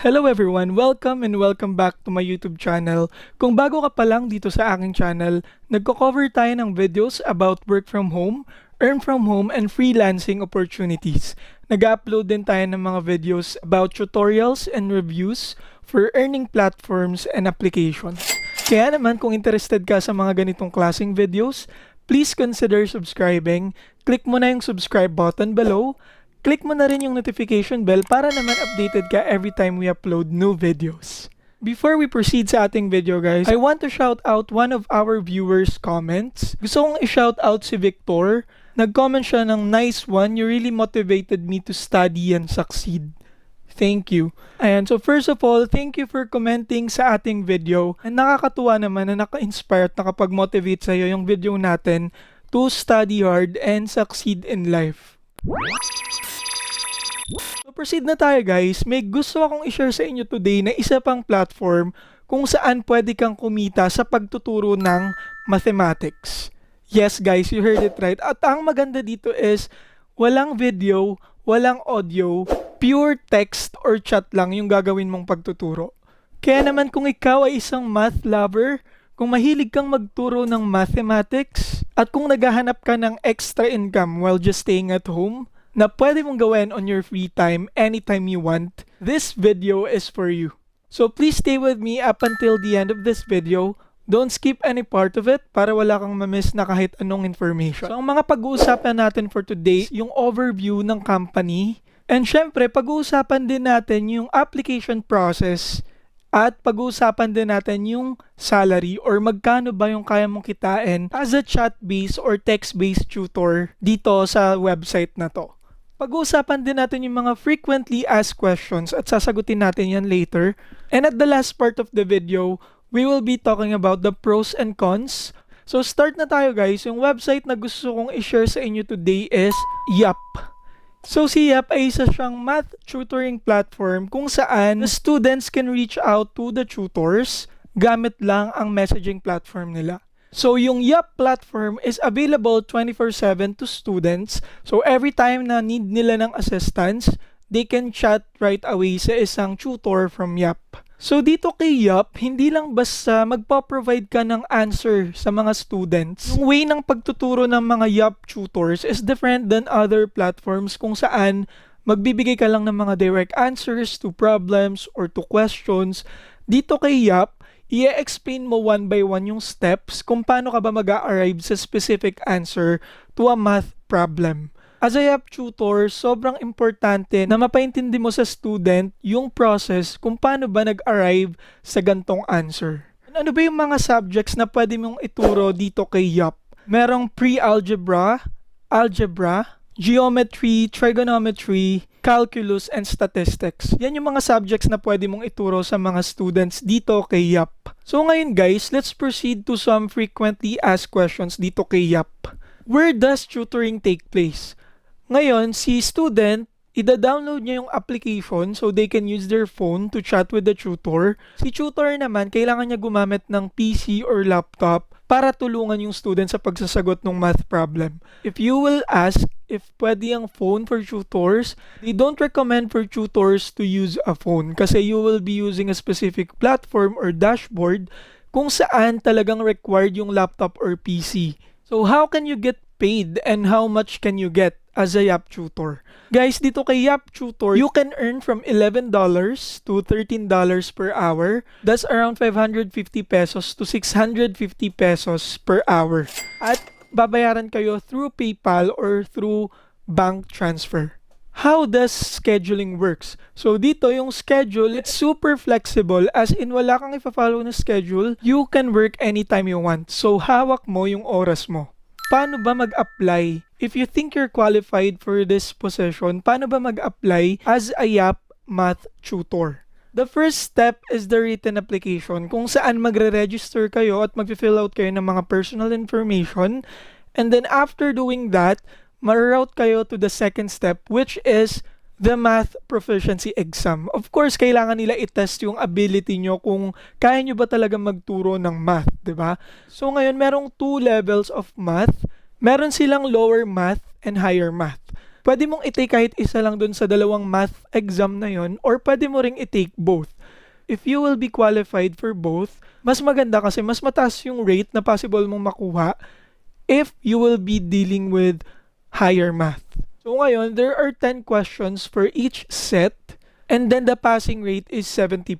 Hello everyone! Welcome and welcome back to my YouTube channel. Kung bago ka pa lang dito sa aking channel, nagko-cover tayo ng videos about work from home, earn from home, and freelancing opportunities. Nag-upload din tayo ng mga videos about tutorials and reviews for earning platforms and applications. Kaya naman kung interested ka sa mga ganitong klaseng videos, please consider subscribing. Click mo na yung subscribe button below. Click mo na rin yung notification bell para naman updated ka every time we upload new videos. Before we proceed sa ating video guys, I want to shout out one of our viewers' comments. Gusto kong i-shout out si Victor. Nag-comment siya ng nice one, you really motivated me to study and succeed. Thank you. Ayan, so first of all, thank you for commenting sa ating video. And nakakatuwa naman na naka-inspire at nakapag-motivate sa'yo yung video natin to study hard and succeed in life. So proceed na tayo guys, may gusto akong i-share sa inyo today na isa pang platform kung saan pwede kang kumita sa pagtuturo ng mathematics. Yes guys, you heard it right. At ang maganda dito is walang video, walang audio, pure text or chat lang yung gagawin mong pagtuturo. Kaya naman kung ikaw ay isang math lover, kung mahilig kang magturo ng mathematics, at kung naghahanap ka ng extra income while just staying at home, na pwede mong gawin on your free time anytime you want, this video is for you. So please stay with me up until the end of this video. Don't skip any part of it para wala kang ma-miss na kahit anong information. So ang mga pag-uusapan natin for today, yung overview ng company. And syempre, pag-uusapan din natin yung application process at pag-uusapan din natin yung salary or magkano ba yung kaya mong kitain as a chat-based or text-based tutor dito sa website na to. Pag-uusapan din natin yung mga frequently asked questions at sasagutin natin yan later. And at the last part of the video, we will be talking about the pros and cons. So start na tayo guys. Yung website na gusto kong i-share sa inyo today is Yap. So si Yap ay isa siyang math tutoring platform kung saan the students can reach out to the tutors gamit lang ang messaging platform nila. So yung Yap platform is available 24/7 to students. So every time na need nila ng assistance, they can chat right away sa isang tutor from Yap. So dito kay Yap, hindi lang basta magpa-provide ka ng answer sa mga students. Yung way ng pagtuturo ng mga Yap tutors is different than other platforms kung saan magbibigay ka lang ng mga direct answers to problems or to questions. Dito kay Yap, i-explain mo one by one yung steps kung paano ka ba mag-a-arrive sa specific answer to a math problem. As a Yap tutor, sobrang importante na mapaintindi mo sa student yung process kung paano ba nag-arrive sa gantong answer. Ano ba yung mga subjects na pwede mong ituro dito kay Yap? Merong pre-algebra, algebra, geometry, trigonometry, calculus, and statistics. Yan yung mga subjects na pwede mong ituro sa mga students dito kay Yap. So ngayon guys, let's proceed to some frequently asked questions dito kay Yap. Where does tutoring take place? Ngayon, si student, ida-download niya yung application so they can use their phone to chat with the tutor. Si tutor naman, kailangan niya gumamit ng PC or laptop para tulungan yung student sa pagsasagot ng math problem. If you will ask if pwede ang phone for tutors, they don't recommend for tutors to use a phone kasi you will be using a specific platform or dashboard kung saan talagang required yung laptop or PC. So how can you get paid and how much can you get as a Yap tutor? Guys, dito kay Yap tutor, you can earn from $11 to $13 per hour. That's around 550 pesos to 650 pesos per hour. At babayaran kayo through PayPal or through bank transfer. How does scheduling works? So dito yung schedule, it's super flexible as in wala kang ipa-follow na schedule. You can work anytime you want. So hawak mo yung oras mo. Paano ba mag-apply? If you think you're qualified for this position, paano ba mag-apply as a Yap math tutor? The first step is the written application kung saan magre-register kayo at mag-fill out kayo ng mga personal information. And then after doing that, ma-route kayo to the second step which is the math proficiency exam. Of course, kailangan nila i-test yung ability nyo kung kaya nyo ba talaga magturo ng math, di ba? So ngayon, merong 2 levels of math. Meron silang lower math and higher math. Pwede mong i-take kahit isa lang dun sa dalawang math exam na yon, or pwede mo ring i-take both. If you will be qualified for both, mas maganda kasi mas mataas yung rate na possible mong makuha if you will be dealing with higher math. So ngayon, there are 10 questions for each set, and then the passing rate is 70%.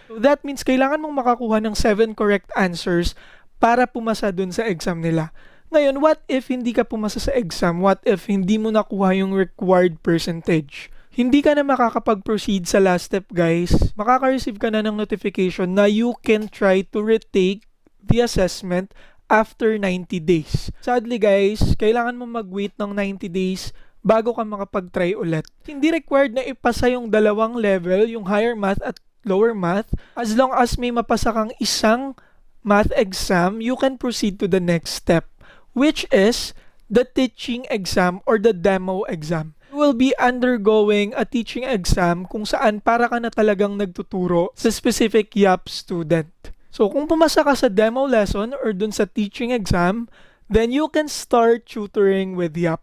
So that means kailangan mong makakuha ng 7 correct answers para pumasa dun sa exam nila. Ngayon, what if hindi ka pumasa sa exam? What if hindi mo nakuha yung required percentage? Hindi ka na makakapag-proceed sa last step, guys. Makaka-receive ka na ng notification na you can try to retake the assessment after 90 days. Sadly, guys, kailangan mo mag-wait ng 90 days bago ka makapag-try ulit. Hindi required na ipasa yung dalawang level, yung higher math at lower math. As long as may mapasa kang isang math exam, you can proceed to the next step, which is the teaching exam or the demo exam. You will be undergoing a teaching exam kung saan para ka na talagang nagtuturo sa specific YAP student. So kung pumasa ka sa demo lesson or dun sa teaching exam, then you can start tutoring with YAP.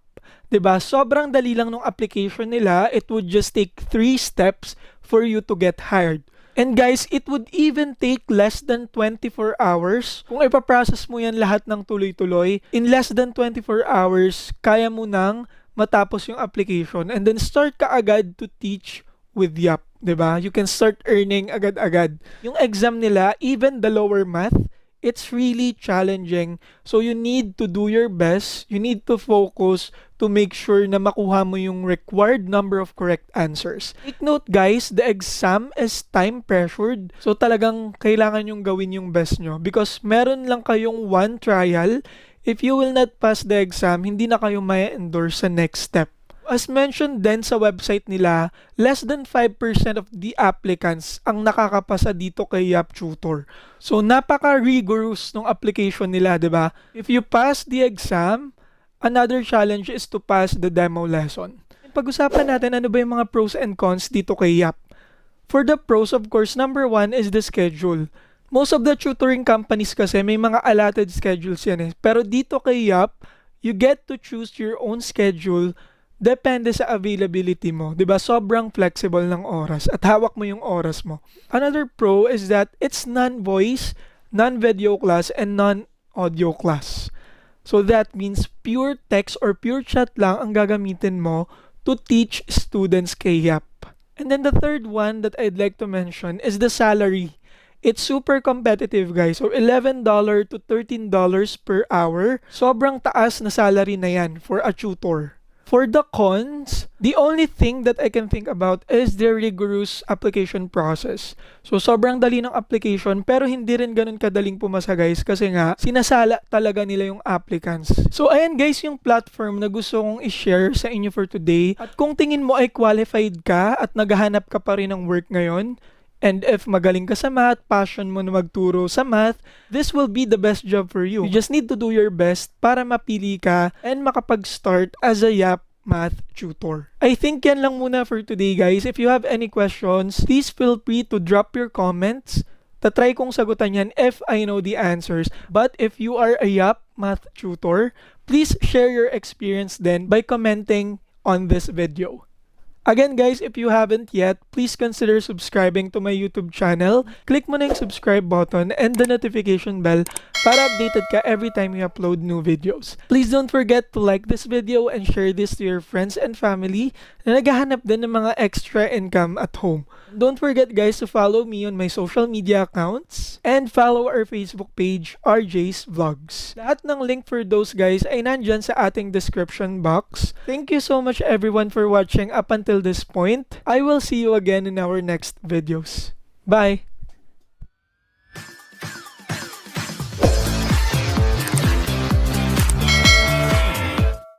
'Di ba? Sobrang dali lang ng application nila. It would just take 3 steps for you to get hired. And guys, it would even take less than 24 hours. Kung ipaprocess mo yan lahat ng tuloy-tuloy, in less than 24 hours, kaya mo nang matapos yung application and then start ka agad to teach with YAP. 'Di ba? You can start earning agad-agad. Yung exam nila, even the lower math, it's really challenging. So you need to do your best. You need to focus to make sure na makuha mo yung required number of correct answers. Take note, guys, the exam is time pressured. So talagang kailangan yung gawin yung best nyo because meron lang kayong one trial. If you will not pass the exam, hindi na kayo may-endorse sa next step. As mentioned din sa website nila, less than 5% of the applicants ang nakakapasa dito kay YAP Tutor. So napaka-rigorous ng application nila, 'di ba? If you pass the exam, another challenge is to pass the demo lesson. Pag-usapan natin ano ba yung mga pros and cons dito kay YAP. For the pros, of course, number 1 is the schedule. Most of the tutoring companies kasi may mga allotted schedules yan eh. Pero dito kay YAP, you get to choose your own schedule. Depende sa availability mo. 'Di ba? Sobrang flexible ng oras at hawak mo yung oras mo. Another pro is that it's non-voice, non-video class, and non-audio class. So that means pure text or pure chat lang ang gagamitin mo to teach students kay YAP. And then the third one that I'd like to mention is the salary. It's super competitive, guys. So $11 to $13 per hour. Sobrang taas na salary na yan for a tutor. For the cons, the only thing that I can think about is their rigorous application process. So, sobrang dali ng application pero hindi rin ganun kadaling pumasa, guys, kasi nga sinasala talaga nila yung applicants. So, ayan guys yung platform na gusto kong i-share sa inyo for today. At kung tingin mo ay qualified ka at naghahanap ka pa rin ng work ngayon, and if magaling ka sa math, passion mo na magturo sa math, this will be the best job for you. You just need to do your best para mapili ka and makapag-start as a YAP math tutor. I think yan lang muna for today, guys. If you have any questions, please feel free to drop your comments. Tatry kong sagutan yan if I know the answers. But if you are a YAP math tutor, please share your experience then by commenting on this video. Again guys, if you haven't yet, please consider subscribing to my YouTube channel. Click mo na yung subscribe button and the notification bell para updated ka every time you upload new videos. Please don't forget to like this video and share this to your friends and family na naghahanap din ng mga extra income at home. Don't forget guys to follow me on my social media accounts and follow our Facebook page, RJ's Vlogs. Lahat ng link for those guys ay nandyan sa ating description box. Thank you so much everyone for watching up until this point. I will see you again in our next videos. Bye!